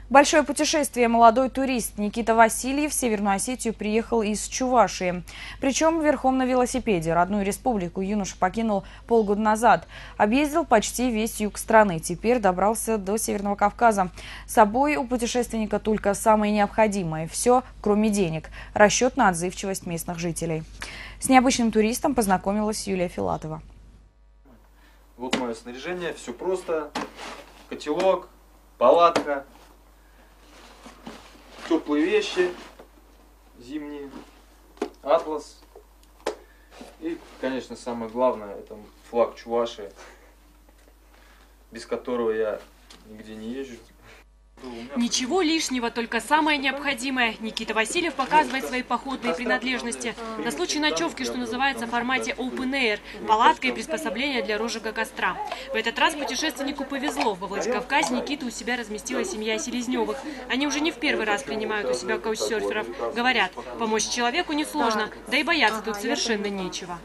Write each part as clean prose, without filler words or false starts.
Большое путешествие. Молодой турист Никита Васильев в Северную Осетию приехал из Чувашии. Причем верхом на велосипеде. Родную республику юноша покинул полгода назад. Объездил почти весь юг страны. Теперь добрался до Северного Кавказа. С собой у путешественника только самое необходимое. Все, кроме денег. Расчет на отзывчивость местных жителей. С необычным туристом познакомилась Юлия Филатова. Вот мое снаряжение. Все просто. Котелок, палатка. Теплые вещи, зимние, атлас и, конечно, самое главное, это флаг Чувашии, без которого я нигде не езжу. Ничего лишнего, только самое необходимое. Никита Васильев показывает свои походные принадлежности. На случай ночевки, что называется, в формате Open Air, палатка и приспособления для розжига костра. В этот раз путешественнику повезло. Во Владикавказе Никиту у себя разместила семья Селезневых. Они уже не в первый раз принимают у себя каучсерферов. Говорят, помочь человеку несложно, да и бояться тут совершенно нечего.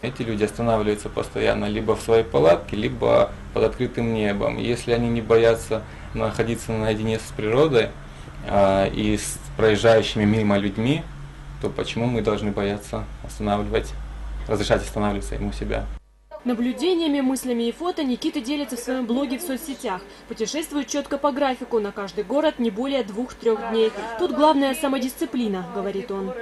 Эти люди останавливаются постоянно либо в своей палатке, либо под открытым небом. Если они не боятся находиться наедине с природой и с проезжающими мимо людьми, то почему мы должны бояться разрешать останавливаться ему себя? Наблюдениями, мыслями и фото Никита делится в своем блоге в соцсетях. Путешествует четко по графику, на каждый город не более 2-3 дней. Тут главное самодисциплина, говорит он.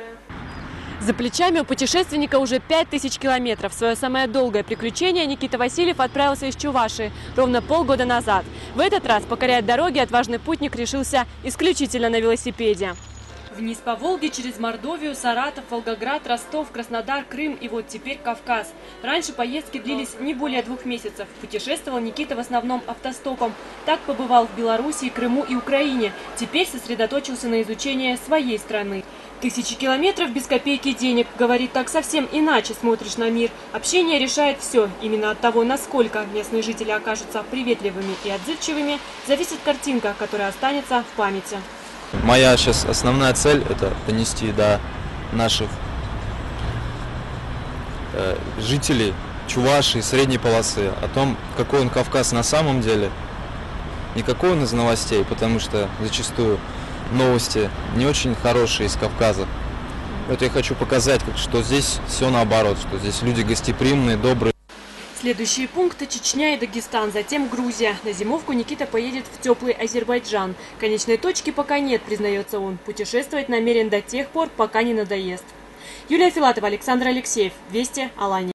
За плечами у путешественника уже 5000 километров. Свое самое долгое приключение Никита Васильев отправился из Чувашии ровно полгода назад. В этот раз покорять дороги отважный путник решился исключительно на велосипеде. Вниз по Волге, через Мордовию, Саратов, Волгоград, Ростов, Краснодар, Крым и вот теперь Кавказ. Раньше поездки длились не более 2 месяцев. Путешествовал Никита в основном автостопом. Так побывал в Белоруссии, Крыму и Украине. Теперь сосредоточился на изучении своей страны. 1000 километров без копейки денег. Говорит, так совсем иначе смотришь на мир. Общение решает все. Именно от того, насколько местные жители окажутся приветливыми и отзывчивыми, зависит картинка, которая останется в памяти. Моя сейчас основная цель – это донести до наших жителей Чувашии, средней полосы, о том, какой он Кавказ на самом деле. Не какой он из новостей, потому что зачастую новости не очень хорошие из Кавказа. Вот я хочу показать, что здесь все наоборот, что здесь люди гостеприимные, добрые. Следующие пункты – Чечня и Дагестан, затем Грузия. На зимовку Никита поедет в теплый Азербайджан. Конечной точки пока нет, признается он. Путешествовать намерен до тех пор, пока не надоест. Юлия Филатова, Александр Алексеев. Вести, Алания.